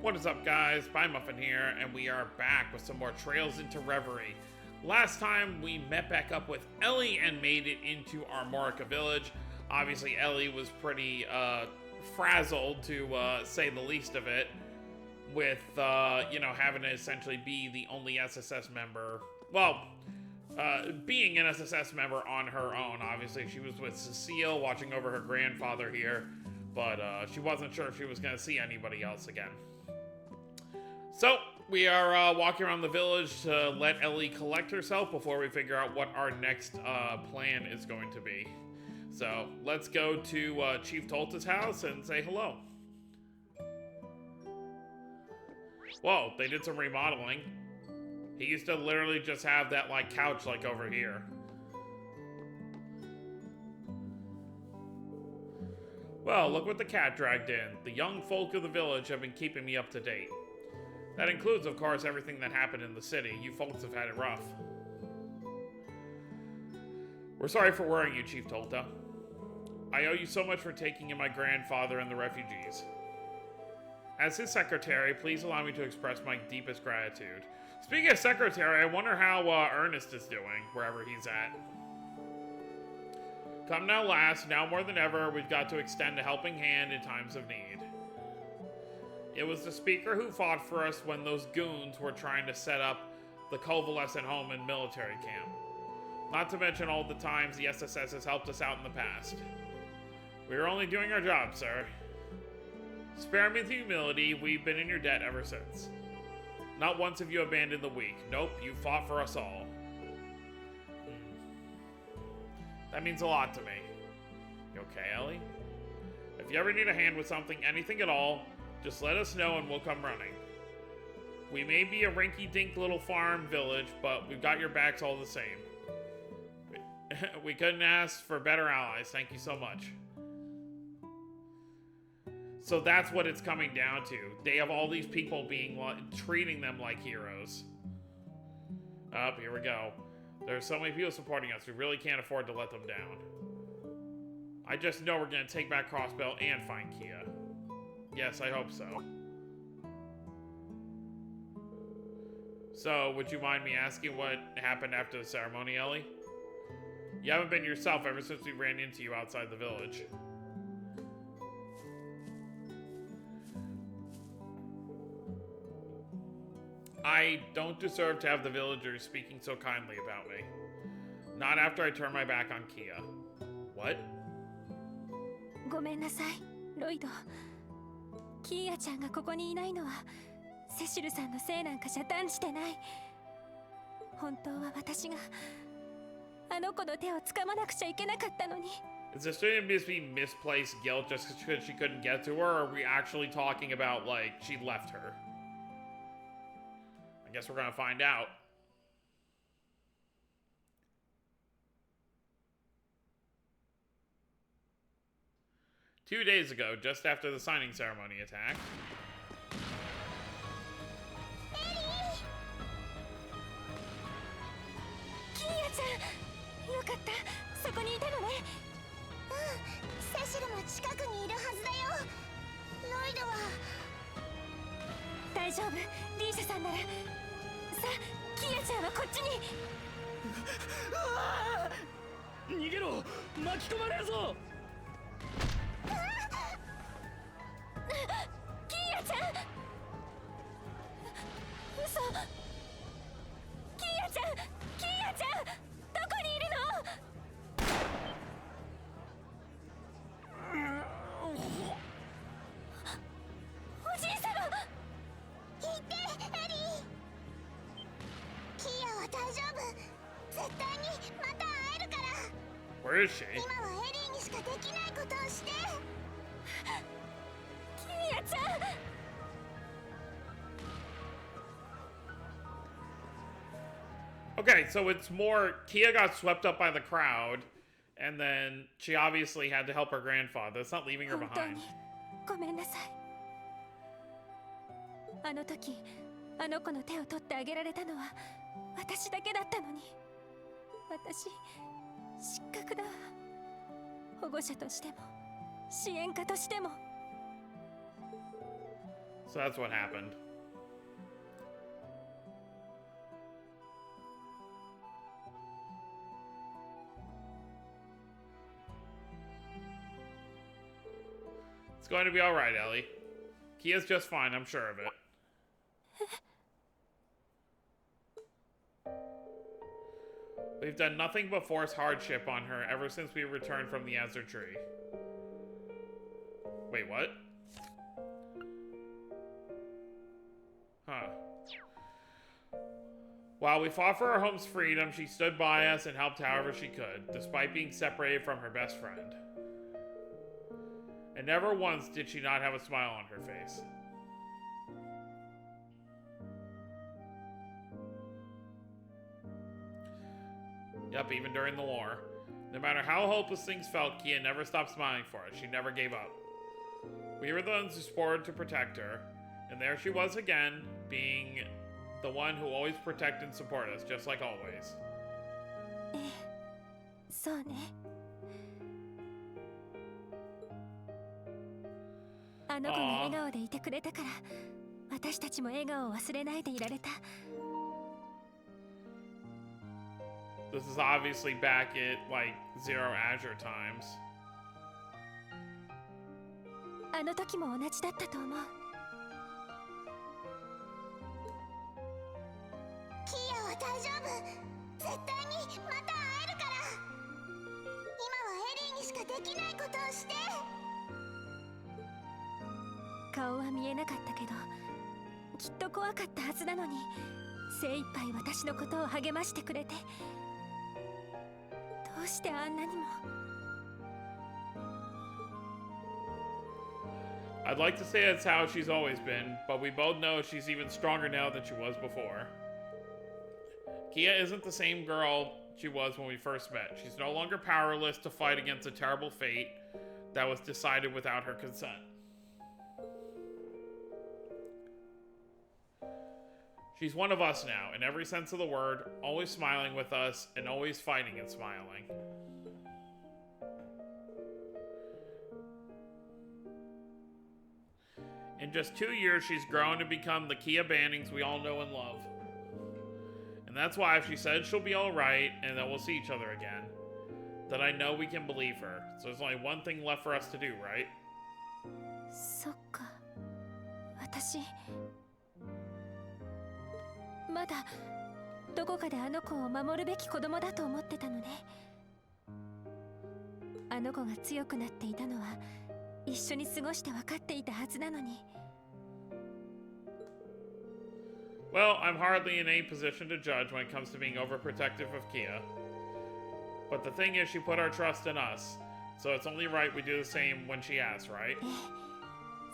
What is up, guys? Pie Muffin here, and we are back with some more Trails into Reverie. Last time, we met back up with Ellie and made it into Armorica Village. Obviously, Ellie was pretty frazzled, to say the least of it, with, having to essentially be the only SSS member. Well, being an SSS member on her own. Obviously, she was with Cecile, watching over her grandfather here, but she wasn't sure if she was going to see anybody else again. So, we are walking around the village to let Ellie collect herself before we figure out what our next plan is going to be. So, let's go to Chief Tolta's house and say hello. Whoa, they did some remodeling. He used to literally just have that, couch, over here. Well, look what the cat dragged in. The young folk of the village have been keeping me up to date. That includes, of course, everything that happened in the city. You folks have had it rough. We're sorry for worrying you, Chief Tolta. I owe you so much for taking in my grandfather and the refugees. As his secretary, please allow me to express my deepest gratitude. Speaking of secretary, I wonder how Ernest is doing, wherever he's at. Come now, lass, now more than ever, we've got to extend a helping hand in times of need. It was the speaker who fought for us when those goons were trying to set up the convalescent home and military camp. Not to mention all the times the SSS has helped us out in the past. We are only doing our job, sir. Spare me the humility, we've been in your debt ever since. Not once have you abandoned the weak. Nope, you fought for us all. That means a lot to me. You okay, Ellie? If you ever need a hand with something, anything at all, just let us know and we'll come running. We may be a rinky-dink little farm village, but we've got your backs all the same. We couldn't ask for better allies. Thank you so much. So that's what it's coming down to. They have all these people treating them like heroes. Here we go. There's so many people supporting us. We really can't afford to let them down. I just know we're going to take back Crossbell and find Kia. Yes, I hope so. So, would you mind me asking what happened after the ceremony, Ellie? You haven't been yourself ever since we ran into you outside the village. I don't deserve to have the villagers speaking so kindly about me. Not after I turn my back on Kia. What? ごめんなさい、ロイド。キーヤちゃんがここにいないのはセシルさんのせいなんかじゃ断じてない。本当は私があの子の手を掴まなくちゃいけなかったのに。Is this going to be misplaced guilt just because she couldn't get to her, or are we actually talking about, she left her? I guess we're gonna find out. Two days ago, just after the signing ceremony attack. Kiya-chan! よかった、そこにいたのね。うん、セシルも近くにいるはずだよ。ロイドは大丈夫、リーシャさんなら。さあ、キヤちゃんはこっちに。逃げろ、巻き込まれるぞ。キヤちゃん、嘘。キヤちゃん、キヤちゃん、どこにいるの？おじいさま。言ってエリー。キヤは大丈夫。絶対にまた会えるから。Where is she? 今はエリーにしかできないことをして。キヤちゃん。Okay, so it's more Kia got swept up by the crowd, and then she obviously had to help her grandfather. It's not leaving her 本当 behind. にごめんなさい。あの時あの子の手を取ってあげられたのは私だけだったのに。私失格だわ。保護者としても支援家としても。So that's what happened. It's going to be alright, Ellie. Kia's just fine, I'm sure of it. We've done nothing but force hardship on her ever since we returned from the Azure Tree. Wait, what? Huh. While we fought for our home's freedom, she stood by us and helped however she could, despite being separated from her best friend. And never once did she not have a smile on her face. Yep, even during the war. No matter how hopeless things felt, Kia never stopped smiling for us. She never gave up. We were the ones who supported to protect her, and there she was again, being the one who always protect and support us, just like always. そうね。あの子が笑顔でいてくれたから、私たちも笑顔を忘れないでいられた。This is obviously back at, like, Zero Azure times. あの時も同じだったと思う。キアは大丈夫。絶対にまた会えるから。今はエリーにしかできないことをして。顔は見えなかったけど、きっと怖かったはずなのに、精一杯私のことを励ましてくれて。どうしてあんなにも。I'd like to say that's how she's always been, but we both know she's even stronger now than she was before. Kia isn't the same girl she was when we first met. She's no longer powerless to fight against a terrible fate that was decided without her consent. She's one of us now, in every sense of the word, always smiling with us, and always fighting and smiling. In just 2 years, she's grown to become the Kia Bannings we all know and love. And that's why if she says she'll be alright, and that we'll see each other again, then I know we can believe her. So there's only one thing left for us to do, right? そっか。私まだどこかであの子を守るべき子供だと思ってたのね。あの子が強くなっていたのは一緒に過ごして分かっていたはずなのに。Well, I'm hardly in any position to judge when it comes to being overprotective of Kia. But the thing is, she put her trust in us, so it's only right we do the same when she asks, right?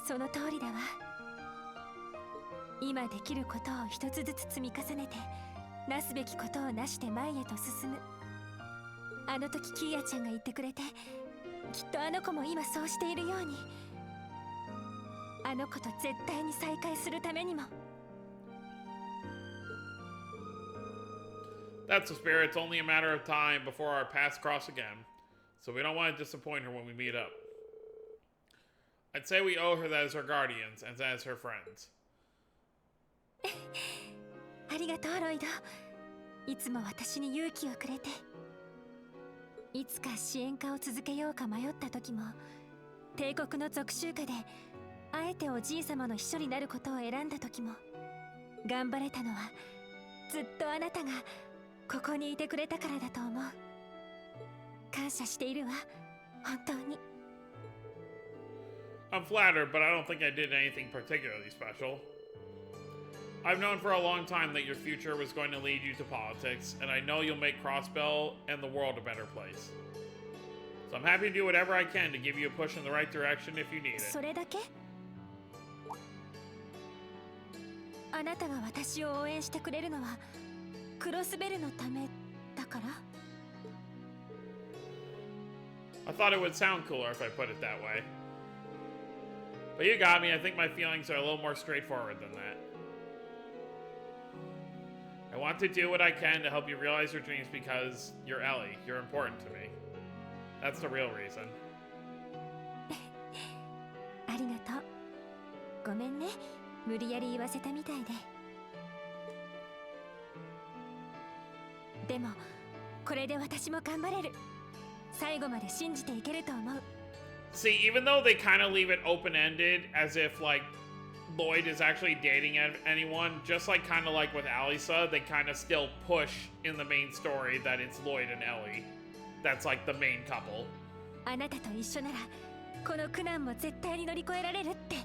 その通りだわ。今できることを一つずつ積み重ねて、なすべきことをなして前へと進む。あの時キーヤちゃんが言ってくれて、きっとあの子も今そうしているように。あの子と絶対に再会するためにも。That's the spirit. It's only a matter of time before our paths cross again, so we don't want to disappoint her when we meet up. I'd say we owe her that as her guardians and as her friends. ありがとうロイド。いつも私に勇気をくれて。いつか支援家を続けようか迷った時も、帝国の属州下であえておじい様の秘書になることを選んだ時も、頑張れたのはずっとあなたがここにいてくれたからだと思う。感謝しているわ、本当に。I'm flattered, but I don't think I did anything particularly special. I've known for a long time that your future was going to lead you to politics, and I know you'll make Crossbell and the world a better place. So I'm happy to do whatever I can to give you a push in the right direction if you need it. それだけ？あなたが私を応援してくれるのはクロスベルのためだから？ I thought it would sound cooler if I put it that way. But you got me. I think my feelings are a little more straightforward than that. I want to do what I can to help you realize your dreams because you're Ellie. You're important to me. That's the real reason. ありがとう。ごめんね。無理やり言わせたみたいで。でもこれで私も頑張れる。最後まで信じていけると思う。 See, even though they kind of leave it open-ended, as if, like, Lloyd is actually dating anyone, just like kind of like with Alisa, they kind of still push in the main story that it's Lloyd and Ellie. That's like the main couple. あなたと一緒ならこの苦難も絶対に乗り越えられるって。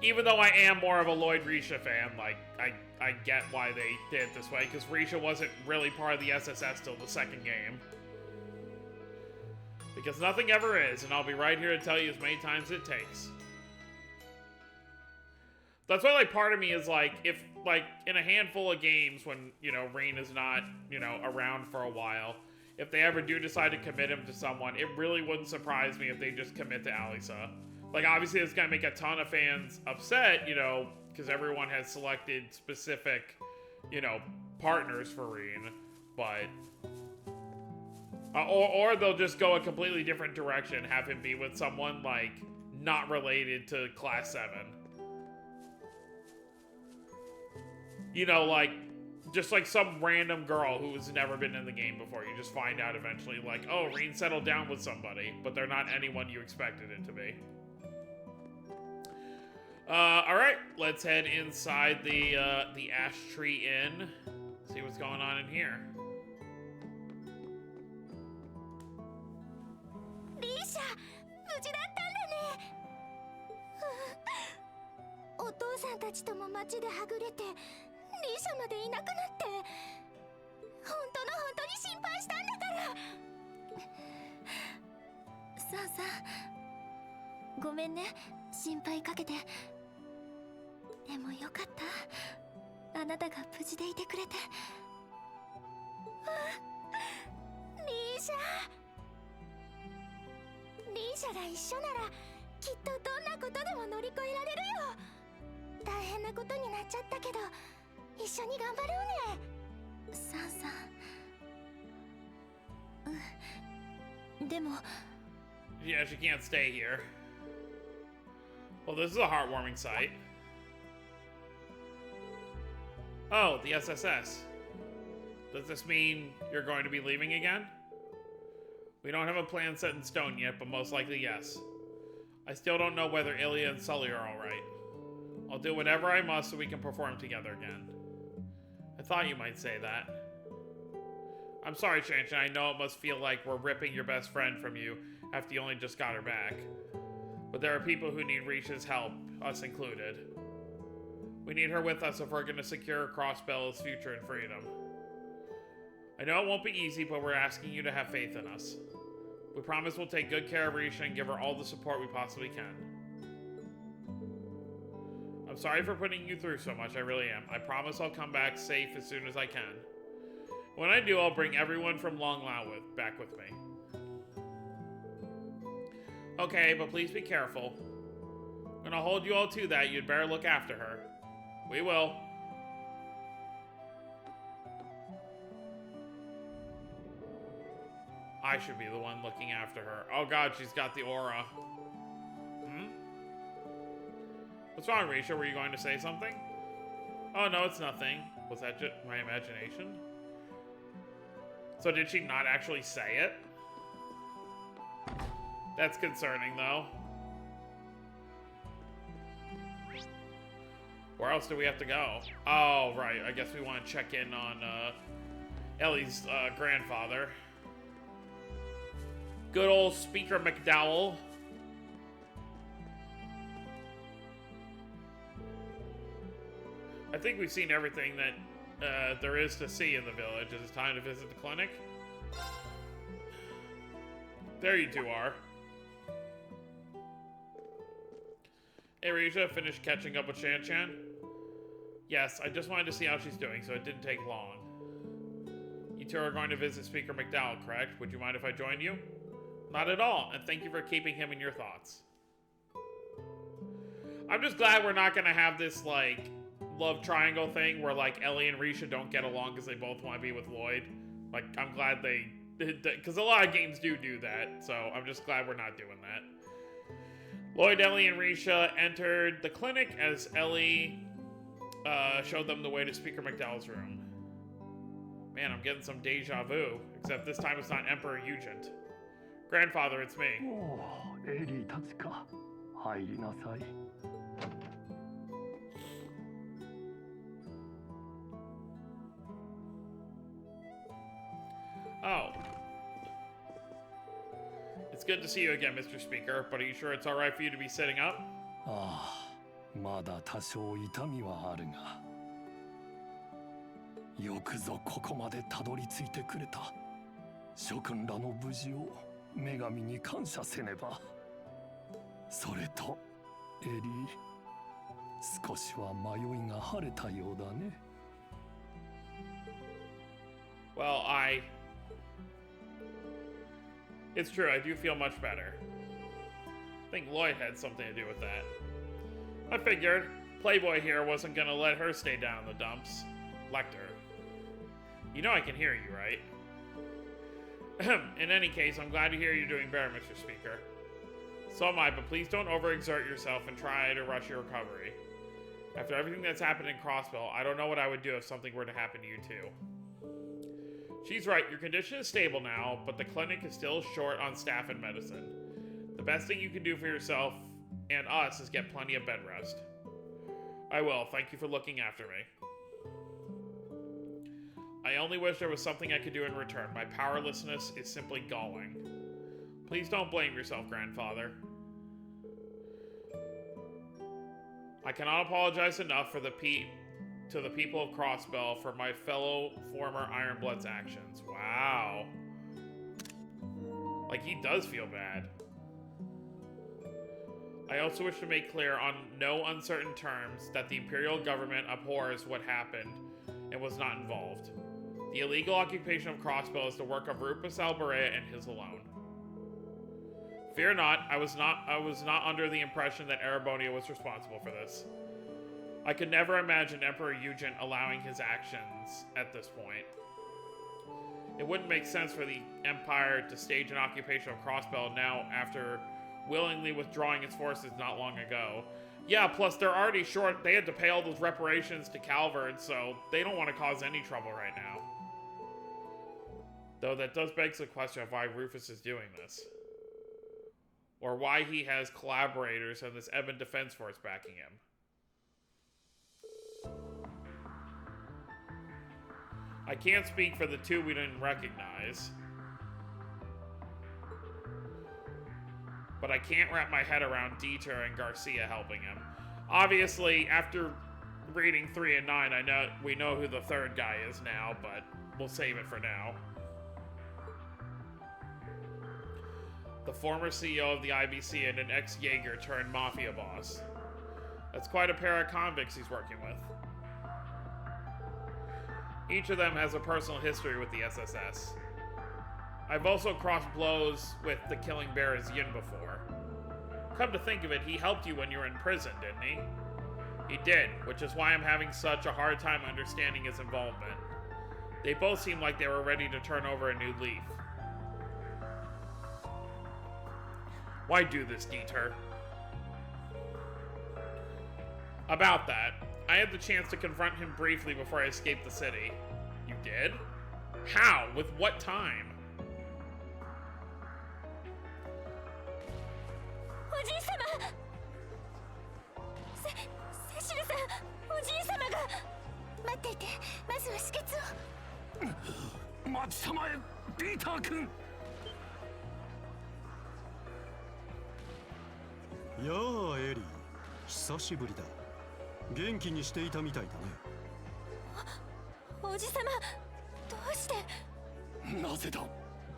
Even though I am more of a Lloyd Risha fan, like, I get why they did it this way, because Risha wasn't really part of the SSS till the second game. Because nothing ever is, and I'll be right here to tell you as many times as it takes. That's why, like, part of me is like, if, like, in a handful of games when, you know, Rain is not, you know, around for a while, if they ever do decide to commit him to someone, it really wouldn't surprise me if they just commit to Alisa. Like, obviously, it's gonna make a ton of fans upset, you know, because everyone has selected specific, you know, partners for Rain, but... or they'll just go a completely different direction, have him be with someone, like, not related to Class 7. You know, like, just like some random girl who has never been in the game before. You just find out eventually, like, oh, Rain settled down with somebody, but they're not anyone you expected it to be. Alright, let's head inside the Ash Tree Inn. See what's going on in here. リーシャ、無事だったんだね。お父さんたちとも街ではぐれて、リーシャまでいなくなって、本当に心配したんだから。さあさあ、ごめんね、心配かけて。でもよかった、あなたが無事でいてくれて。リーシャ、リーシャが一緒ならきっとどんなことでも乗り越えられるよ。大変なことになっちゃったけど一緒に頑張ろうね。さんさん。でも Yeah, she can't stay here. Well, this is a heartwarming sight. Oh, the SSS. Does this mean you're going to be leaving again? We don't have a plan set in stone yet, but most likely yes. I still don't know whether Ilya and Sully are alright. I'll do whatever I must so we can perform together again. I thought you might say that. I'm sorry, Shanshan, I know it must feel like we're ripping your best friend from you after you only just got her back. But there are people who need Risha's help, us included. We need her with us if we're going to secure Crossbell's future and freedom. I know it won't be easy, but we're asking you to have faith in us. We promise we'll take good care of Risha and give her all the support we possibly can. I'm sorry for putting you through so much, I really am. I promise I'll come back safe as soon as I can. When I do, I'll bring everyone from Long Lao back with me. Okay, but please be careful. I'm gonna hold you all to that. You'd better look after her. We will. I should be the one looking after her. Oh god, she's got the aura. Hmm? What's wrong, Risha? Were you going to say something? Oh, no, it's nothing. Was that just my imagination? So did she not actually say it? That's concerning, though. Where else do we have to go? Oh, right. I guess we want to check in on Ellie's grandfather. Good old Speaker McDowell. I think we've seen everything that there is to see in the village. Is it time to visit the clinic? There you two are. Hey, Risha, finished catching up with Shan-Chan? Yes, I just wanted to see how she's doing, so it didn't take long. You two are going to visit Speaker McDowell, correct? Would you mind if I joined you? Not at all, and thank you for keeping him in your thoughts. I'm just glad we're not going to have this, like, love triangle thing where, like, Ellie and Risha don't get along because they both want to be with Lloyd. Like, I'm glad they did that, because a lot of games do that, so I'm just glad we're not doing that. Lloyd, Ellie, and Risha entered the clinic as Ellie showed them the way to Speaker McDowell's room. Man, I'm getting some deja vu, except this time it's not Emperor Ugent. Grandfather, it's me. Oh, エリーたちか。入りなさい。Oh. It's good to see you again, Mr. Speaker, but are you sure it's alright for you to be sitting up? ああ、まだ多少痛みはあるが。よくぞここまでたどり着いてくれた。諸君らの無事を女神に感謝せねば。それと、エリー、少しは迷いが晴れたようだね。Well, It's true, I do feel much better. I think Lloyd had something to do with that. I figured Playboy here wasn't gonna let her stay down in the dumps. Lecter. You know I can hear you, right? In any case, I'm glad to hear you're doing better, Mr. Speaker. So am I, but please don't overexert yourself and try to rush your recovery. After everything that's happened in Crossbell, I don't know what I would do if something were to happen to you too. She's right, your condition is stable now, but the clinic is still short on staff and medicine. The best thing you can do for yourself and us is get plenty of bed rest. I will, thank you for looking after me. I only wish there was something I could do in return. My powerlessness is simply galling. Please don't blame yourself, Grandfather. I cannot apologize enough to the people of Crossbell for my fellow former Ironblood's actions. Wow. Like, he does feel bad. I also wish to make clear on no uncertain terms that the Imperial government abhors what happened and was not involved. The illegal occupation of Crossbell is the work of Rufus Alberea and his alone. Fear not, I was not under the impression that Erebonia was responsible for this. I could never imagine Emperor Ugent allowing his actions at this point. It wouldn't make sense for the Empire to stage an occupation of Crossbell now after willingly withdrawing its forces not long ago. Yeah, plus they're already short. They had to pay all those reparations to Calvard, so they don't want to cause any trouble right now. Though that does beg the question of why Rufus is doing this. Or why he has collaborators and this Evan Defense Force backing him. I can't speak for the two we didn't recognize. But I can't wrap my head around Dieter and Garcia helping him. Obviously, after reading 3 and 9, we know who the third guy is now, but we'll save it for now. The former CEO of the IBC and an ex-Jaeger turned mafia boss. That's quite a pair of convicts he's working with. Each of them has a personal history with the SSS. I've also crossed blows with the Killing Bear's Yin before. Come to think of it, he helped you when you were in prison, didn't he? He did, which is why I'm having such a hard time understanding his involvement. They both seem like they were ready to turn over a new leaf. Why do this, Dieter? About that, I had the chance to confront him briefly before I escaped the city. You did? How? With what time? Ya Eri, 久しぶりだ。元気にしていたみたいだね。おじさま、どうして？なぜだ、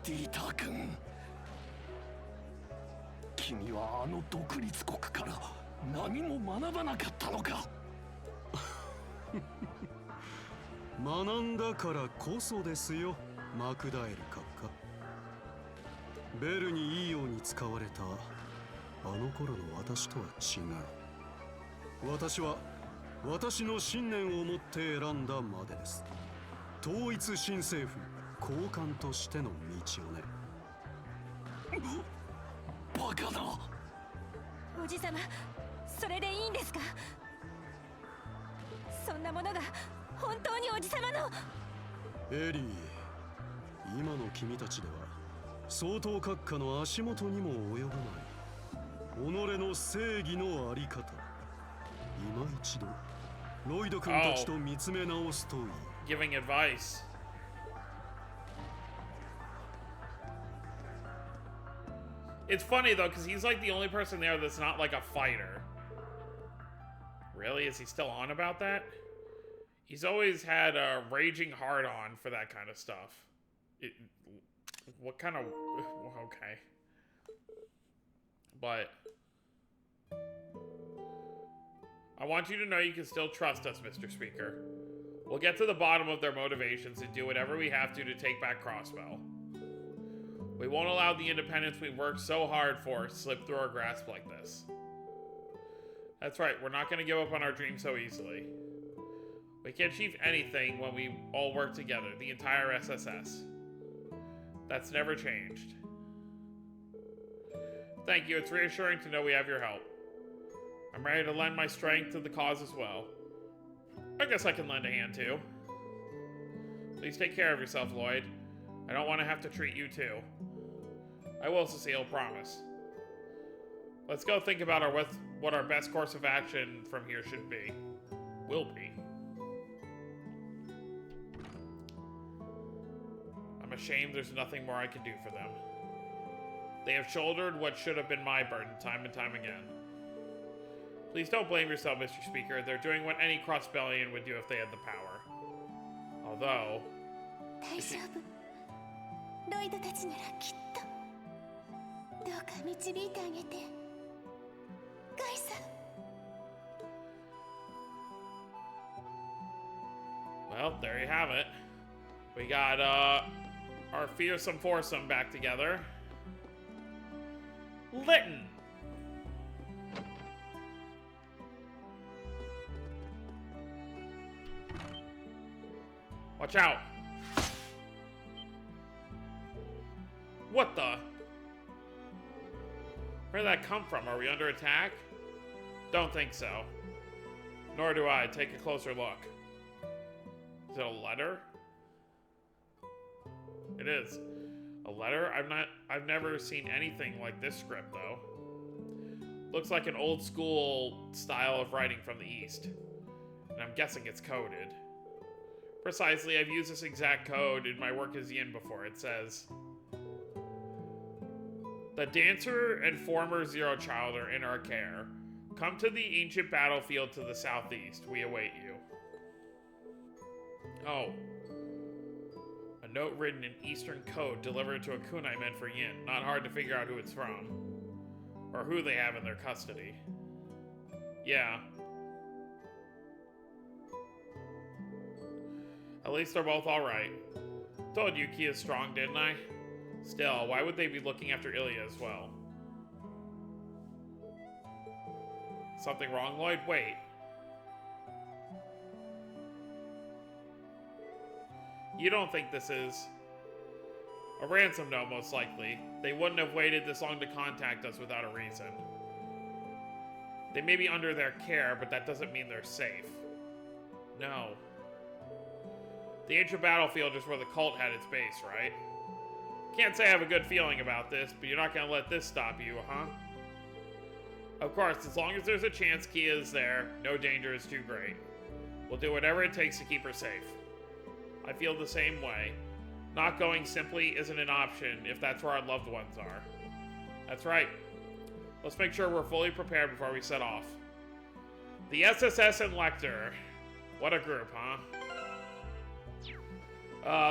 ディーター君。君はあの独立国から何も学ばなかったのか。学んだからこそですよ、マクダエル閣下。ベルにいいように使われたあの頃の私とは違う。私は私の信念を持って選んだまでです。統一新政府高官としての道をね。バカだ。おじさま、それでいいんですか？そんなものが本当におじさまの。エリー、今の君たちでは相当閣下の足元にも及ばない己の正義のあり方、今一度ロイド君たちと見つめ直すといい。Giving advice. It's funny though, because he's like the only person there that's not like a fighter. Really? Is he still on about that? He's always had a raging hard on for that kind of stuff. What kind of... Okay. But... I want you to know you can still trust us, Mr. Speaker. We'll get to the bottom of their motivations and do whatever we have to take back Crossbell. We won't allow the independence we worked so hard for slip through our grasp like this. That's right, we're not going to give up on our dreams so easily. We can achieve anything when we all work together, the entire SSS. That's never changed. Thank you, it's reassuring to know we have your help. I'm ready to lend my strength to the cause as well. I guess I can lend a hand too. Please take care of yourself, Lloyd. I don't want to have to treat you too. I will, Cecile, promise. Let's go think about what our best course of action from here should be. Will be. I'm ashamed there's nothing more I can do for them. They have shouldered what should have been my burden time and time again. Please don't blame yourself, Mr. Speaker. They're doing what any Crossbellian would do if they had the power. Although... 大丈夫。ロイドたちならきっと。どうか導いてあげて。ガイさん。Well, there you have it. We got, our fearsome foursome back together. Litton! Watch out! What the? Where did that come from? Are we under attack? Don't think so. Nor do I. Take a closer look. Is it a letter? It is. A letter? I've never seen anything like this script though. Looks like an old school style of writing from the East. And I'm guessing it's coded. Precisely, I've used this exact code in my work as Yin before. It says, the dancer and former Zero Child are in our care. Come to the ancient battlefield to the southeast. We await you. Oh. A note written in Eastern code delivered to a kunai meant for Yin. Not hard to figure out who it's from. Or who they have in their custody. Yeah. At least they're both alright. Told you Kia's strong, didn't I? Still, why would they be looking after Ilya as well? Something wrong, Lloyd? Wait. You don't think this is... a ransom note, most likely. They wouldn't have waited this long to contact us without a reason. They may be under their care, but that doesn't mean they're safe. No. The ancient battlefield is where the cult had its base, right? Can't say I have a good feeling about this, but you're not gonna let this stop you, huh? Of course, as long as there's a chance Kia is there, no danger is too great. We'll do whatever it takes to keep her safe. I feel the same way. Not going simply isn't an option if that's where our loved ones are. That's right. Let's make sure we're fully prepared before we set off. The SSS and Lecter. What a group, huh?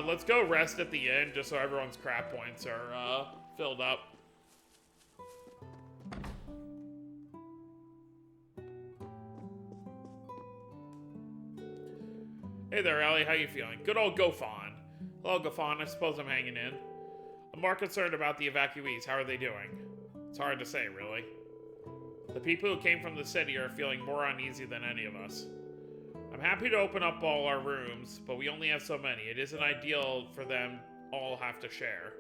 Let's go rest at the end just so everyone's crap points are filled up. Hey there, Ellie. How you feeling? Good old Gofon. Hello, Gofon. I suppose I'm hanging in. I'm more concerned about the evacuees. How are they doing? It's hard to say, really. The people who came from the city are feeling more uneasy than any of us. I'm happy to open up all our rooms, but we only have so many. It isn't ideal for them all have to share.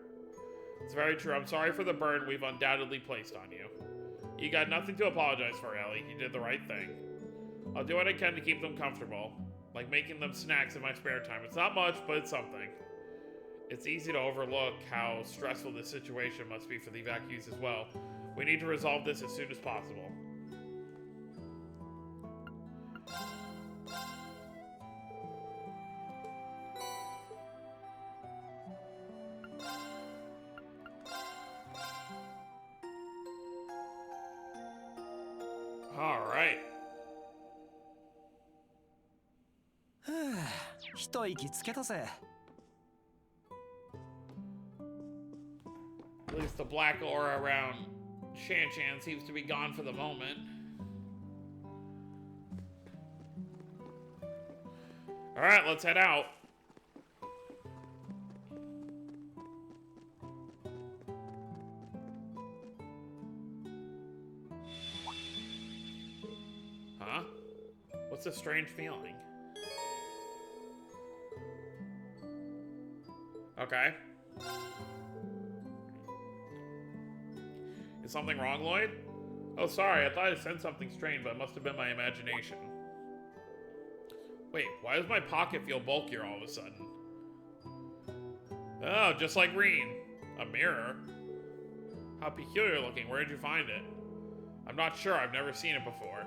It's very true. I'm sorry for the burden we've undoubtedly placed on you. You got nothing to apologize for, Ellie. You did the right thing. I'll do what I can to keep them comfortable, like making them snacks in my spare time. It's not much, but it's something. It's easy to overlook how stressful this situation must be for the evacuees as well. We need to resolve this as soon as possible. All right. 一息つけたぜ。 At least the black aura around Shan-Chan seems to be gone for the moment. Alright, let's head out. Huh? What's this strange feeling? Okay. Is something wrong, Lloyd? Oh, sorry, I thought I sensed something strange, but it must have been my imagination. Wait, why does my pocket feel bulkier all of a sudden? Oh, just like Reen. A mirror? How peculiar looking, where did you find it? I'm not sure, I've never seen it before.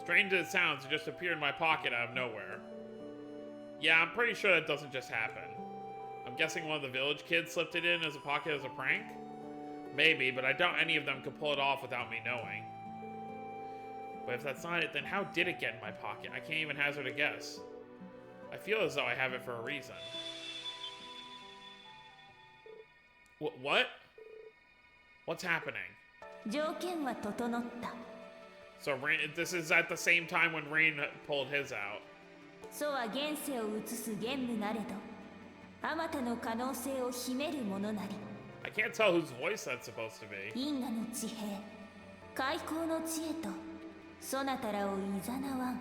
Strange as it sounds, it just appeared in my pocket out of nowhere. Yeah, I'm pretty sure that doesn't just happen. I'm guessing one of the village kids slipped it in as a pocket as a prank? Maybe, but I doubt any of them could pull it off without me knowing. But if that's not it, then how did it get in my pocket? I can't even hazard a guess. I feel as though I have it for a reason. What? What's happening? 条件は整った。 So this is at the same time when Rain pulled his out. 楚は現世を映す玄武なれど、あまたの可能性を秘めるものなり。 I can't tell whose voice that's supposed to be. 因果の地平、開口の知恵と、そなたらをいざなわん。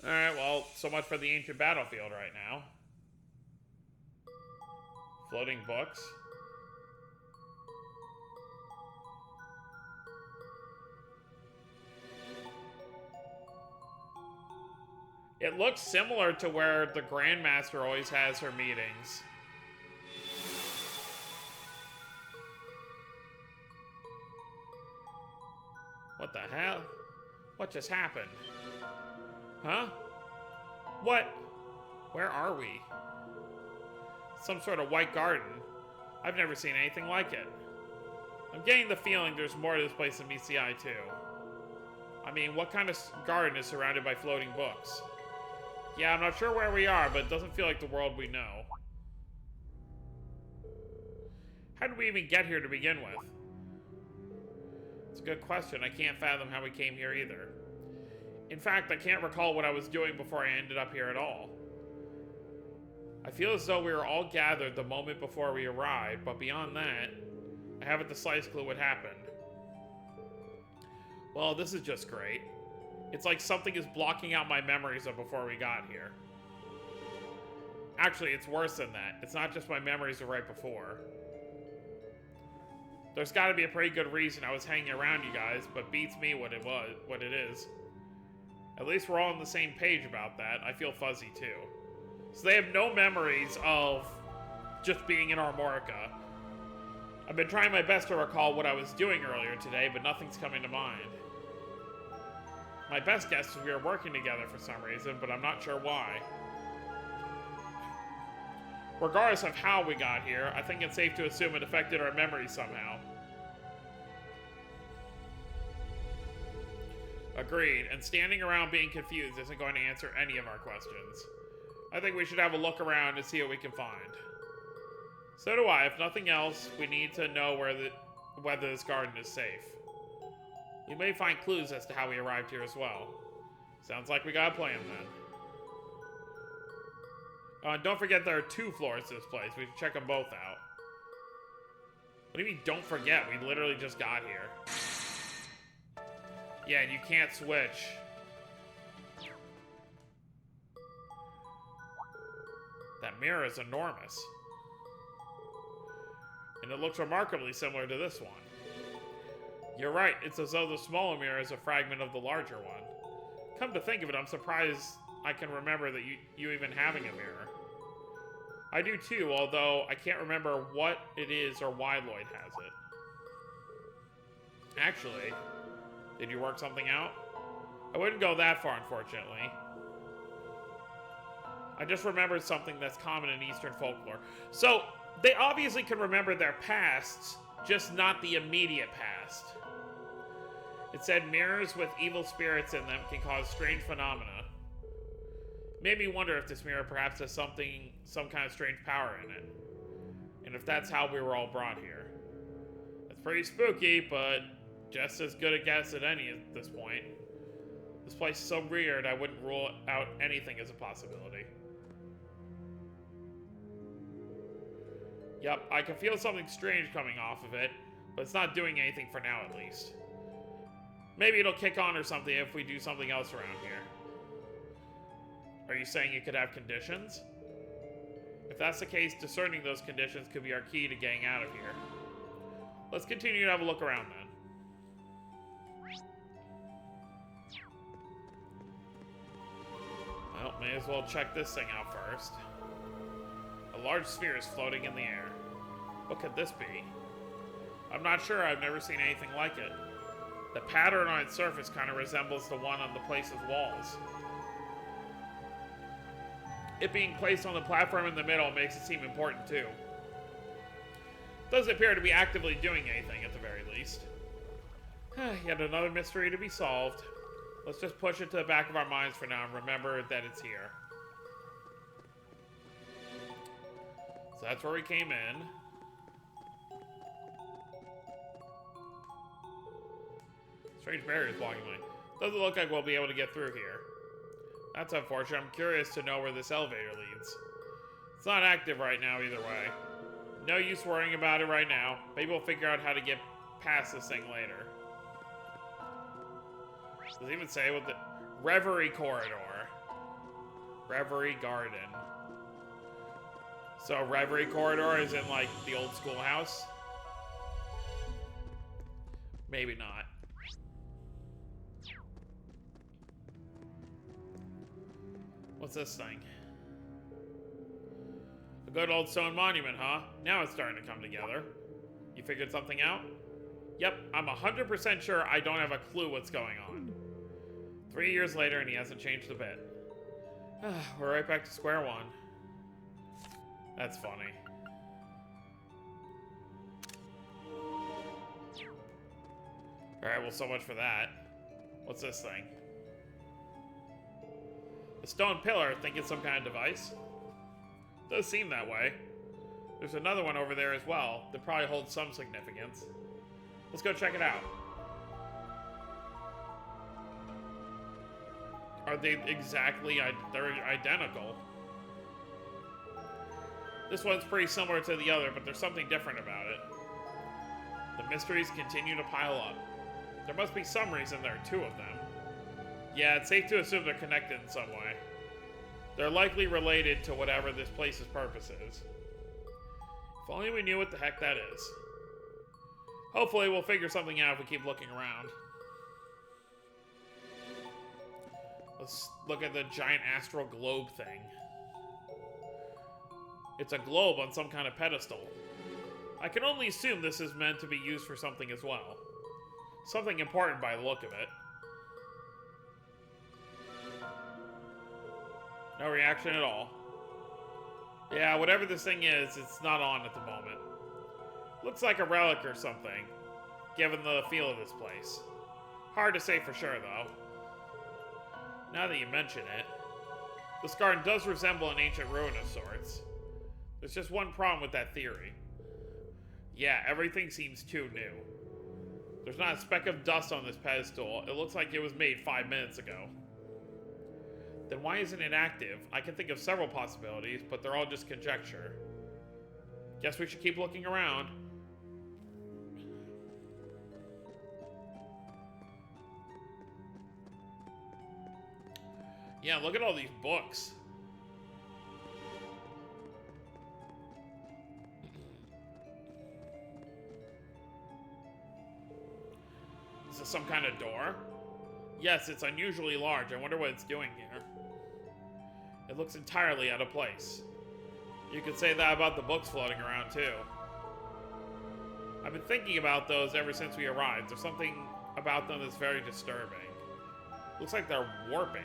Alright, well, so much for the ancient battlefield right now. Floating books. It looks similar to where the Grandmaster always has her meetings. What the hell? What just happened? Huh? What? Where are we? Some sort of white garden. I've never seen anything like it. I'm getting the feeling there's more to this place than meets the eye, too. I mean, what kind of garden is surrounded by floating books? Yeah, I'm not sure where we are, but it doesn't feel like the world we know. How did we even get here to begin with? It's a good question. I can't fathom how we came here either. In fact, I can't recall what I was doing before I ended up here at all. I feel as though we were all gathered the moment before we arrived, but beyond that, I haven't the slightest clue what happened. Well, this is just great. It's like something is blocking out my memories of before we got here. Actually, it's worse than that. It's not just my memories of right before. There's got to be a pretty good reason I was hanging around you guys, but beats me what it is. At least we're all on the same page about that. I feel fuzzy too. So they have no memories of just being in Armorica. I've been trying my best to recall what I was doing earlier today, but nothing's coming to mind. My best guess is we were working together for some reason, but I'm not sure why. Regardless of how we got here, I think it's safe to assume it affected our memories somehow. Agreed, and standing around being confused isn't going to answer any of our questions. I think we should have a look around and see what we can find. So do I. If nothing else, we need to know whether this garden is safe. You may find clues as to how we arrived here as well. Sounds like we got a plan then. Oh, and don't forget there are 2 floors to this place. We should check them both out. What do you mean, don't forget? We literally just got here. Yeah, and you can't switch. That mirror is enormous. And it looks remarkably similar to this one. You're right, it's as though the smaller mirror is a fragment of the larger one. Come to think of it, I'm surprised I can remember that you even having a mirror. I do too, although I can't remember what it is or why Lloyd has it. Actually, did you work something out? I wouldn't go that far, unfortunately. I just remembered something that's common in Eastern folklore. So, they obviously can remember their pasts, just not the immediate past. It said mirrors with evil spirits in them can cause strange phenomena. Made me wonder if this mirror perhaps has some kind of strange power in it. And if that's how we were all brought here. It's pretty spooky, but just as good a guess at any at this point. This place is so weird, I wouldn't rule out anything as a possibility. Yep, I can feel something strange coming off of it, but it's not doing anything for now at least. Maybe it'll kick on or something if we do something else around here. Are you saying it could have conditions? If that's the case, discerning those conditions could be our key to getting out of here. Let's continue to have a look around then. Well, may as well check this thing out first. A large sphere is floating in the air. What could this be? I'm not sure, I've never seen anything like it. The pattern on its surface kind of resembles the one on the place's walls. It being placed on the platform in the middle makes it seem important too. Doesn't appear to be actively doing anything at the very least. Yet another mystery to be solved. Let's just push it to the back of our minds for now and remember that it's here. So that's where we came in. Strange barriers blocking me. Doesn't look like we'll be able to get through here. That's unfortunate. I'm curious to know where this elevator leads. It's not active right now either way. No use worrying about it right now. Maybe we'll figure out how to get past this thing later. Does it even say what the... Reverie corridor. Reverie garden. So Reverie corridor is in like the old schoolhouse? Maybe not. What's this thing? A good old stone monument, huh? Now it's starting to come together. You figured something out? Yep, I'm 100% sure I don't have a clue what's going on. 3 years later and he hasn't changed a bit. We're right back to square one. That's funny. Alright, well, so much for that. What's this thing? A stone pillar, think it's some kind of device? Does seem that way. There's another one over there as well that probably holds some significance. Let's go check it out. Are they exactly, they're identical. This one's pretty similar to the other, but there's something different about it. The mysteries continue to pile up. There must be some reason there are two of them. Yeah, it's safe to assume they're connected in some way. They're likely related to whatever this place's purpose is. If only we knew what the heck that is. Hopefully we'll figure something out if we keep looking around. Let's look at the giant astral globe thing. It's a globe on some kind of pedestal. I can only assume this is meant to be used for something as well. Something important by the look of it. No reaction at all. Yeah, whatever this thing is, it's not on at the moment. Looks like a relic or something, given the feel of this place. Hard to say for sure, though. Now that you mention it, this garden does resemble an ancient ruin of sorts. There's just one problem with that theory. Yeah, everything seems too new. There's not a speck of dust on this pedestal. It looks like it was made 5 minutes ago. Then why isn't it active? I can think of several possibilities, but they're all just conjecture. Guess we should keep looking around. Yeah, look at all these books. Is this some kind of door? Yes, it's unusually large. I wonder what it's doing here. It looks entirely out of place. You could say that about the books floating around, too. I've been thinking about those ever since we arrived. There's something about them that's very disturbing. Looks like they're warping.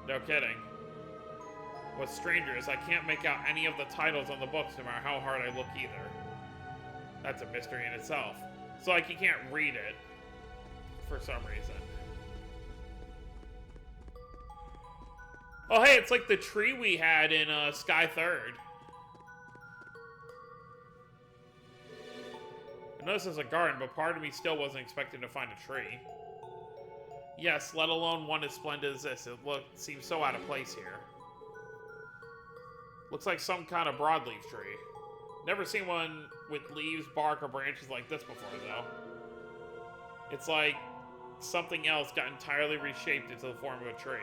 No kidding. What's stranger is I can't make out any of the titles on the books no matter how hard I look either. That's a mystery in itself. So, like, you can't read it for some reason. Oh, hey, it's like the tree we had in Sky Third. I noticed there's a garden, but part of me still wasn't expecting to find a tree. Yes, let alone one as splendid as this. It seems so out of place here. Looks like some kind of broadleaf tree. Never seen one with leaves, bark, or branches like this before, though. It's like something else got entirely reshaped into the form of a tree.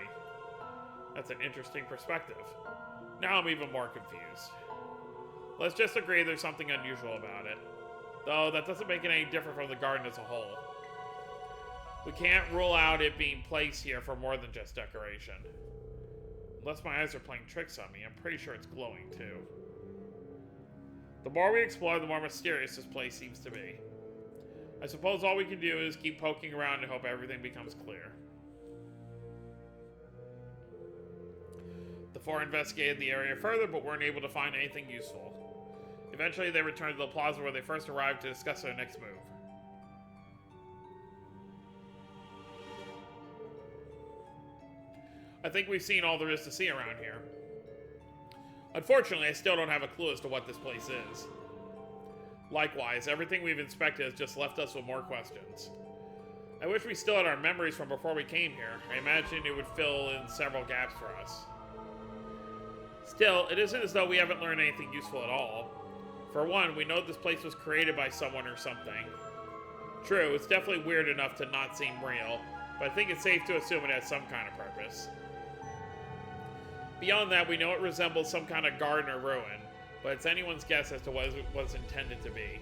That's an interesting perspective. Now I'm even more confused. Let's just agree there's something unusual about it. Though that doesn't make it any different from the garden as a whole. We can't rule out it being placed here for more than just decoration. Unless my eyes are playing tricks on me, I'm pretty sure it's glowing too. The more we explore, the more mysterious this place seems to be. I suppose all we can do is keep poking around and hope everything becomes clear. The four investigated the area further, but weren't able to find anything useful. Eventually, they returned to the plaza where they first arrived to discuss their next move. I think we've seen all there is to see around here. Unfortunately, I still don't have a clue as to what this place is. Likewise, everything we've inspected has just left us with more questions. I wish we still had our memories from before we came here. I imagine it would fill in several gaps for us. Still, it isn't as though we haven't learned anything useful at all. For one, we know this place was created by someone or something. True, it's definitely weird enough to not seem real, but I think it's safe to assume it has some kind of purpose. Beyond that, we know it resembles some kind of garden or ruin, but it's anyone's guess as to what it was intended to be.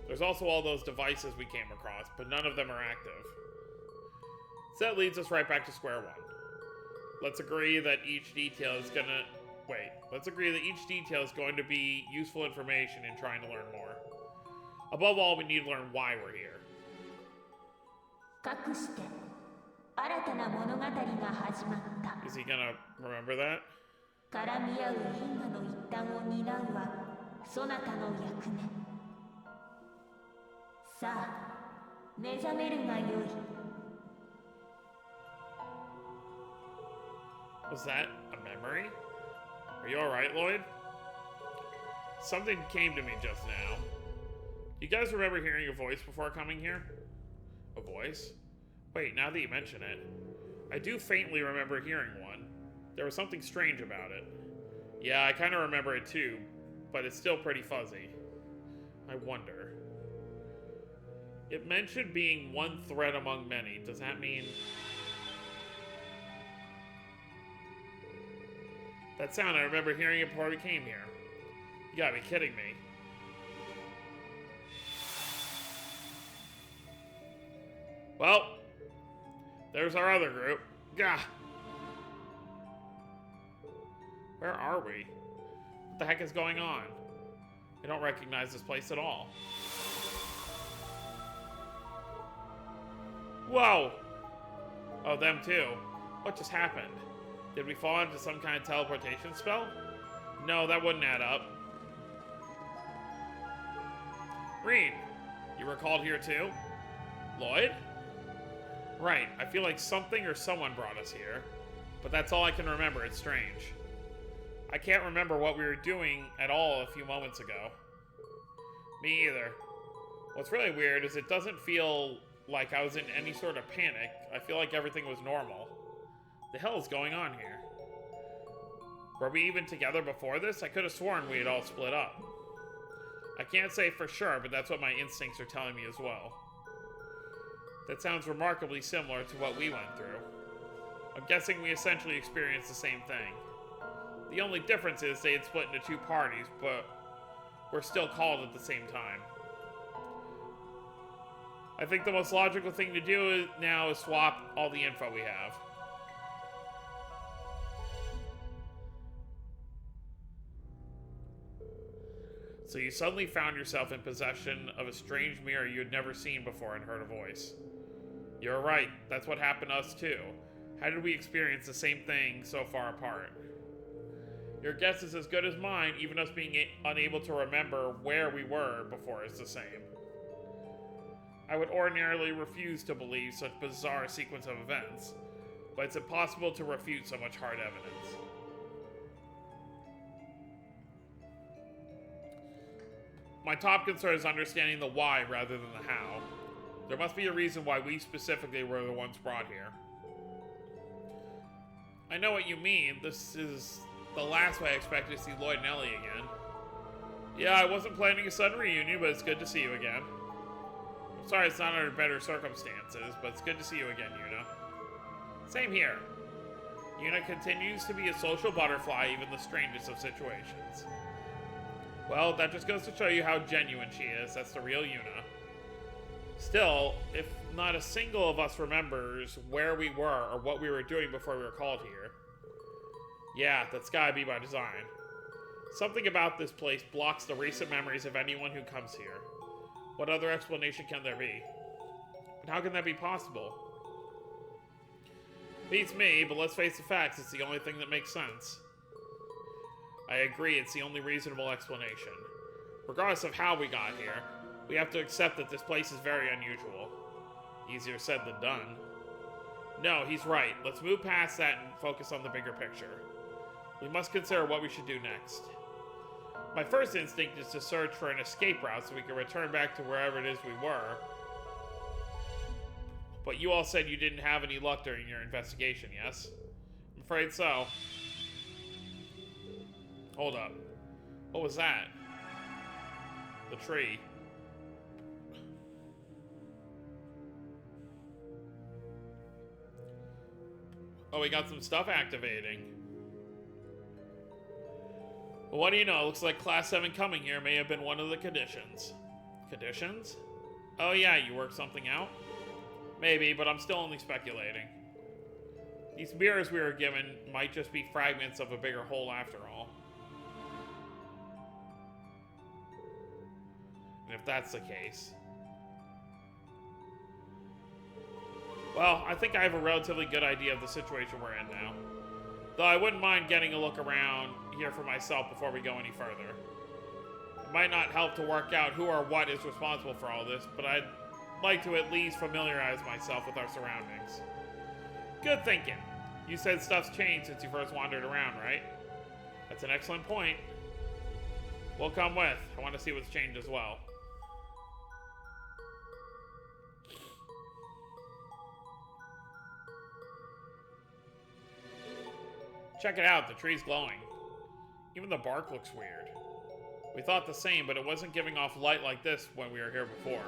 There's also all those devices we came across, but none of them are active. So that leads us right back to square one. Let's agree that each detail is going to be useful information in trying to learn more. Above all, we need to learn why we're here. かくして新たな物語が始まった。 Is he gonna remember that? 絡み合う因果の一端を担うはそなたの役目。さあ、目覚めるがよい。 Was that a memory? Are you alright, Lloyd? Something came to me just now. You guys remember hearing a voice before coming here? A voice? Wait, now that you mention it, I do faintly remember hearing one. There was something strange about it. Yeah, I kind of remember it too, but it's still pretty fuzzy. I wonder. It mentioned being one thread among many. Does that mean... That sound, I remember hearing it before we came here. You gotta be kidding me. Well, there's our other group. Gah! Where are we? What the heck is going on? I don't recognize this place at all. Whoa! Oh, them too. What just happened? Did we fall into some kind of teleportation spell? No, that wouldn't add up. Reed, you were called here too? Lloyd? Right, I feel like something or someone brought us here. But that's all I can remember, it's strange. I can't remember what we were doing at all a few moments ago. Me either. What's really weird is it doesn't feel like I was in any sort of panic. I feel like everything was normal. The hell is going on here? Were we even together before this? I could have sworn we had all split up. I can't say for sure, but that's what my instincts are telling me as well. That sounds remarkably similar to what we went through. I'm guessing we essentially experienced the same thing. The only difference is they had split into two parties, but were still called at the same time. I think the most logical thing to do now is swap all the info we have. So you suddenly found yourself in possession of a strange mirror you had never seen before and heard a voice. You're right, that's what happened to us too. How did we experience the same thing so far apart? Your guess is as good as mine, even us being unable to remember where we were before is the same. I would ordinarily refuse to believe such bizarre sequence of events, but it's impossible to refute so much hard evidence. My top concern is understanding the why rather than the how. There must be a reason why we specifically were the ones brought here. I know what you mean. This is the last way I expected to see Lloyd and Ellie again. Yeah, I wasn't planning a sudden reunion, but it's good to see you again. I'm sorry it's not under better circumstances, but it's good to see you again, Yuna. Same here. Yuna continues to be a social butterfly, even the strangest of situations. Well, that just goes to show you how genuine she is. That's the real Yuna. Still, if not a single of us remembers where we were or what we were doing before we were called here, yeah, that's gotta be by design. Something about this place blocks the recent memories of anyone who comes here. What other explanation can there be? But how can that be possible? Beats me, but let's face the facts, it's the only thing that makes sense. I agree, it's the only reasonable explanation. Regardless of how we got here, we have to accept that this place is very unusual. Easier said than done. No, he's right. Let's move past that and focus on the bigger picture. We must consider what we should do next. My first instinct is to search for an escape route so we can return back to wherever it is we were. But you all said you didn't have any luck during your investigation, yes? I'm afraid so. Hold up. What was that? The tree. Oh, we got some stuff activating. Well, what do you know? Looks like Class 7 coming here may have been one of the conditions. Conditions? Oh yeah, you worked something out? Maybe, but I'm still only speculating. These mirrors we were given might just be fragments of a bigger whole after all. And if that's the case... Well, I think I have a relatively good idea of the situation we're in now. Though I wouldn't mind getting a look around here for myself before we go any further. It might not help to work out who or what is responsible for all this, but I'd like to at least familiarize myself with our surroundings. Good thinking. You said stuff's changed since you first wandered around, right? That's an excellent point. We'll come with. I want to see what's changed as well. Check it out, the tree's glowing. Even the bark looks weird. We thought the same, but it wasn't giving off light like this when we were here before.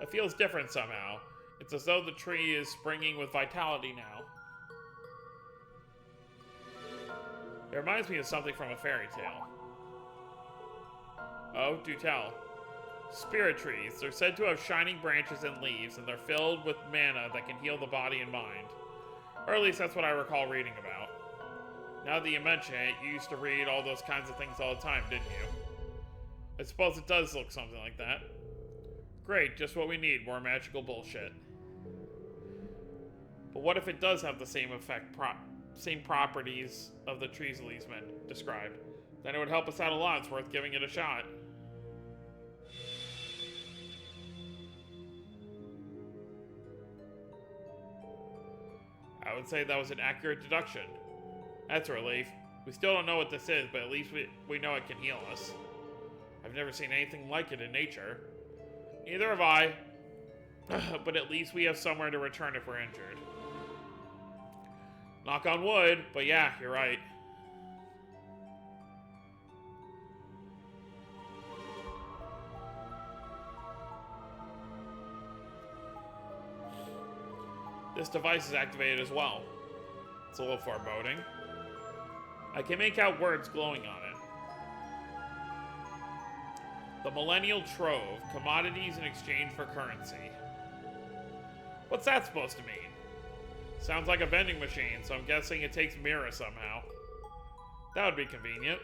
It feels different somehow. It's as though the tree is springing with vitality now. It reminds me of something from a fairy tale. Oh, do tell. Spirit trees. They're said to have shining branches and leaves, and they're filled with mana that can heal the body and mind. Or at least that's what I recall reading about. Now that you mention it, you used to read all those kinds of things all the time, didn't you? I suppose it does look something like that. Great, just what we need, more magical bullshit. But what if it does have the same effect, same properties of the trees Elise described? Then it would help us out a lot, it's worth giving it a shot. I would say that was an accurate deduction. That's a relief. We still don't know what this is, but at least we know it can heal us. I've never seen anything like it in nature. Neither have I. But at least we have somewhere to return if we're injured. Knock on wood, but yeah, you're right. This device is activated as well. It's a little foreboding. I can make out words glowing on it. The Millennial Trove. Commodities in exchange for currency. What's that supposed to mean? Sounds like a vending machine, so I'm guessing it takes Mira somehow. That would be convenient.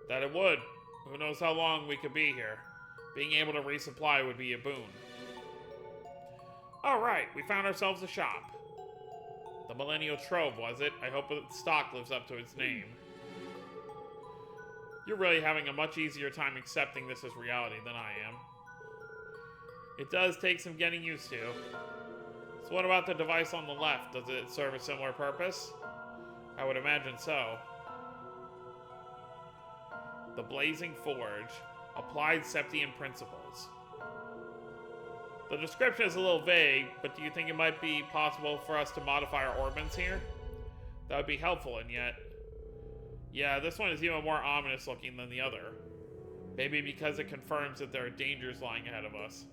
That it would. Who knows how long we could be here. Being able to resupply would be a boon. Alright, we found ourselves a shop. The Millennial Trove, was it? I hope its stock lives up to its name. You're really having a much easier time accepting this as reality than I am. It does take some getting used to. So what about the device on the left? Does it serve a similar purpose? I would imagine so. The Blazing Forge. Applied Septian Principles. The description is a little vague, but do you think it might be possible for us to modify our orbments here? That would be helpful, and yet... Yeah, this one is even more ominous looking than the other. Maybe because it confirms that there are dangers lying ahead of us.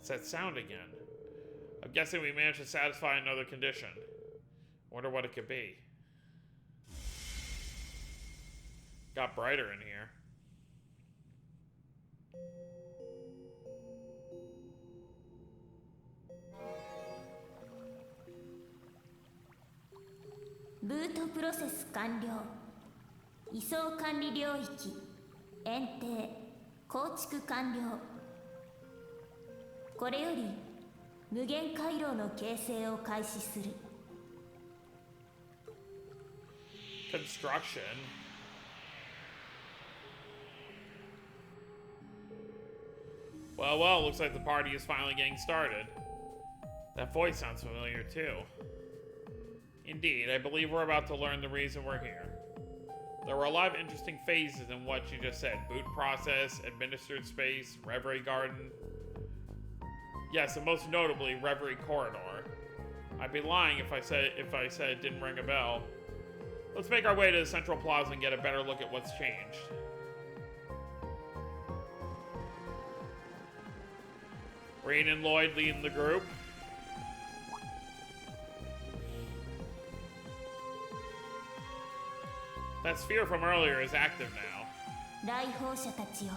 It's that sound again. I'm guessing we managed to satisfy another condition. Wonder what it could be. Got brighter in here. Boot process 完了。移送管理領域園庭構築完了。これより無限回廊の形成を開始する。Construction. Well, looks like the party is finally getting started. That voice sounds familiar too. Indeed, I believe we're about to learn the reason we're here. There were a lot of interesting phases in what you just said. Boot process, administered space, Reverie garden. Yes, and most notably, Reverie corridor. I'd be lying if I said it didn't ring a bell. Let's make our way to the central plaza and get a better look at what's changed. Rain and Lloyd leading the group. That sphere from earlier is active now. 来訪者たちよ。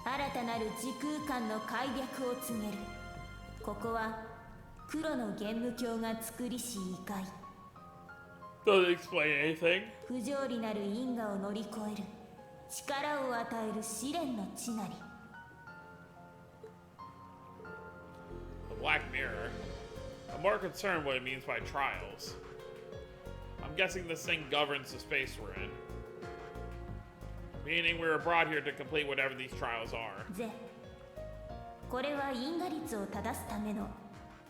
新たなる時空間の開闢を告げる。ここは黒の玄武鏡が作りし異界。Doesn't explain anything. 不条理なる因果を乗り越える力を与える試練の地なり。The Black Mirror. I'm more concerned what it means by trials. I'm guessing this thing governs the space we're in. Meaning we were brought here to complete whatever these trials are. ぜ、これは因果率を正すための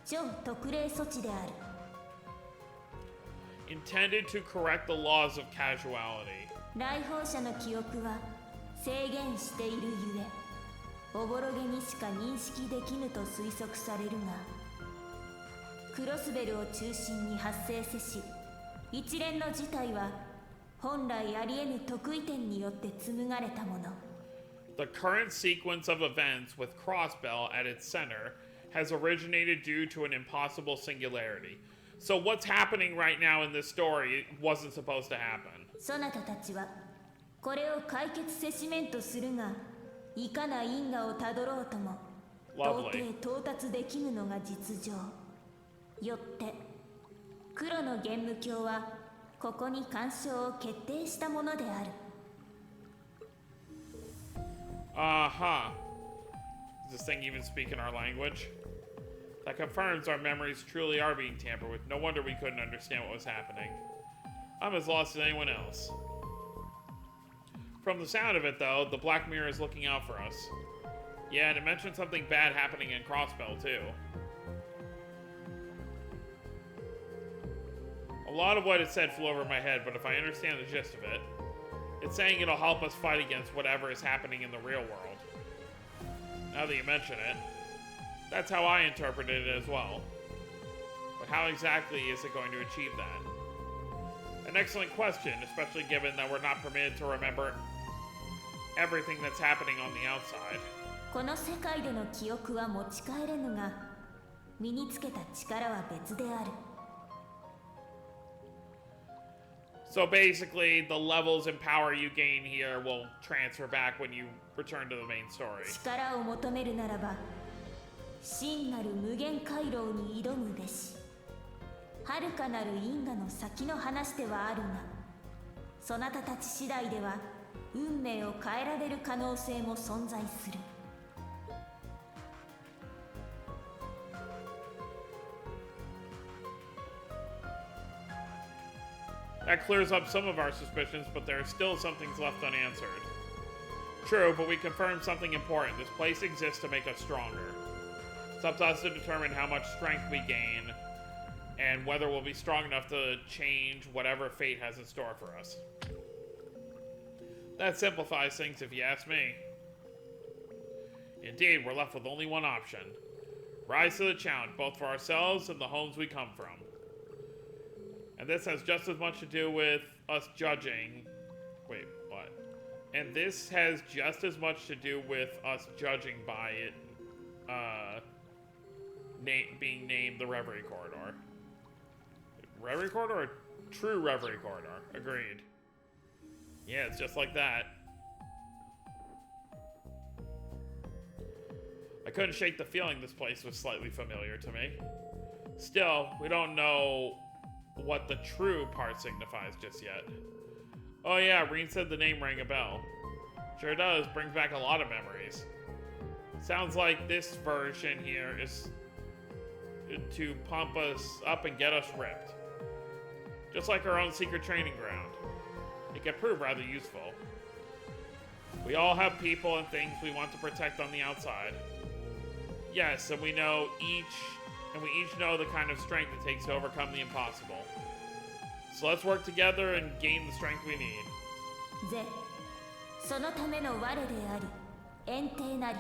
超特例措置である。Intended to correct the laws of casuality. 来訪者の記憶は制限しているゆえ、おぼろげにしか認識できぬと推測されるが、クロスベルを中心に発生せし、一連の事態は本来ありえぬ特異点によって紡がれたもの。The current sequence of events with Crossbell at its center has originated due to an impossible singularity. So what's happening right now in this story wasn't supposed to happen. そなたたちはこれを解決せしめんとするが、いかな因果をたどろうとも到底到達できぬのが実情。よって黒の玄武鏡はここに干渉を決定したものである。Uh-huh. Does this thing even speak in our language? That confirms our memories truly are being tampered with. No wonder we couldn't understand what was happening. I'm as lost as anyone else. From the sound of it, though, the Black Mirror is looking out for us. Yeah, and it mentioned something bad happening in Crossbell, too. A lot of what it said flew over my head, but if I understand the gist of it, it's saying it'll help us fight against whatever is happening in the real world. Now that you mention it, that's how I interpreted it as well. But how exactly is it going to achieve that? An excellent question, especially given that we're not permitted to remember everything that's happening on the outside. この世界での記憶は持ち帰れぬが、身につけた力は別である。So basically, the levels and power you gain here will transfer back when you return to the main story. 力を求めるならば真なる無限回廊に挑むべし。遥かなる因果の先の話ではあるが、そなたたち次第では運命を変えられる可能性も存在する。That clears up some of our suspicions, but there are still some things left unanswered. True, but we confirmed something important. This place exists to make us stronger. It's up to us to determine how much strength we gain, and whether we'll be strong enough to change whatever fate has in store for us. That simplifies things if you ask me. Indeed, we're left with only one option. Rise to the challenge, both for ourselves and the homes we come from. And this has just as much to do with us judging... Wait, what? And this has just as much to do with us judging by it, being named the Reverie Corridor. Reverie Corridor or True Reverie Corridor? Agreed. Yeah, it's just like that. I couldn't shake the feeling this place was slightly familiar to me. Still, we don't know what the true part signifies just yet. Oh yeah, Reen said the name rang a bell. Sure does, brings back a lot of memories. Sounds like this version here is to pump us up and get us ripped. Just like our own secret training ground. It can prove rather useful. We all have people and things we want to protect on the outside. Yes, and we each know the kind of strength it takes to overcome the impossible. So let's work together and gain the strength we need. ぜ、そのための我であり、遠征なり。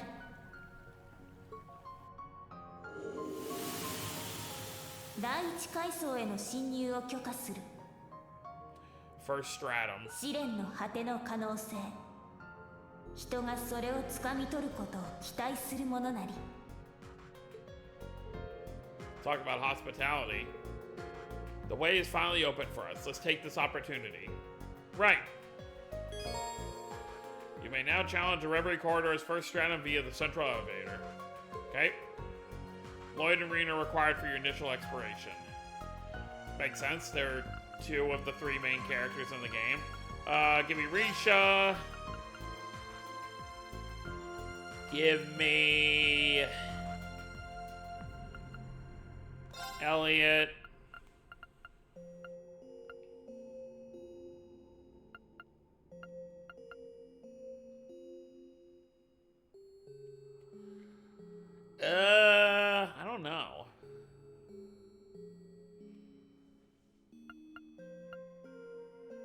第一階層への侵入を許可する。First stratum. 試練の果ての可能性。人がそれを掴み取ることを期待するものなり。Talk about hospitality. The way is finally open for us. Let's take this opportunity. Right. You may now challenge the Reverie Corridor's first stratum via the central elevator. Okay. Lloyd and Reen are required for your initial exploration. Makes sense. They're two of the three main characters in the game. Give me Risha. Give me Elliot. I don't know.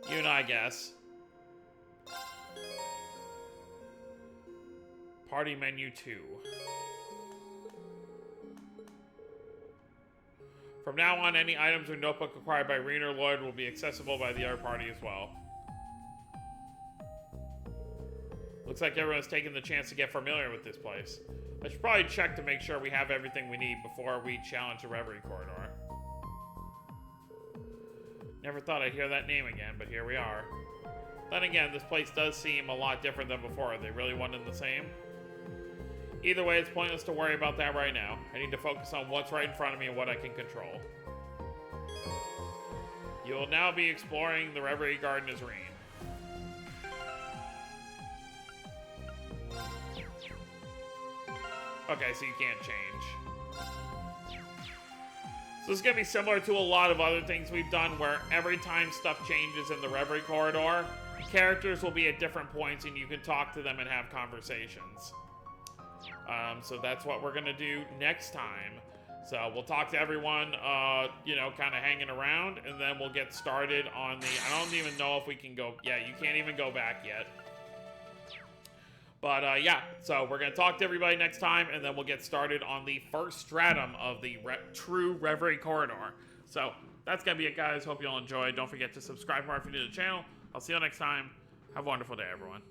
You know, I guess. Party menu 2. From now on, any items or notebook acquired by Reen or Lloyd will be accessible by the other party as well. Looks like everyone's taken the chance to get familiar with this place. I should probably check to make sure we have everything we need before we challenge the Reverie Corridor. Never thought I'd hear that name again, but here we are. Then again, this place does seem a lot different than before. Are they really one and the same? Either way, it's pointless to worry about that right now. I need to focus on what's right in front of me and what I can control. You will now be exploring the Reverie Garden as Reen. Okay, so you can't change. So this is going to be similar to a lot of other things we've done, where every time stuff changes in the Reverie Corridor, characters will be at different points and you can talk to them and have conversations. So that's what we're going to do next time. So we'll talk to everyone, you know, kind of hanging around, and then we'll get started on the... I don't even know if we can go... Yeah, you can't even go back yet. But, yeah, so we're going to talk to everybody next time, and then we'll get started on the first stratum of the True Reverie Corridor. So, that's going to be it, guys. Hope you all enjoyed. Don't forget to subscribe more if you're new to the channel. I'll see you next time. Have a wonderful day, everyone.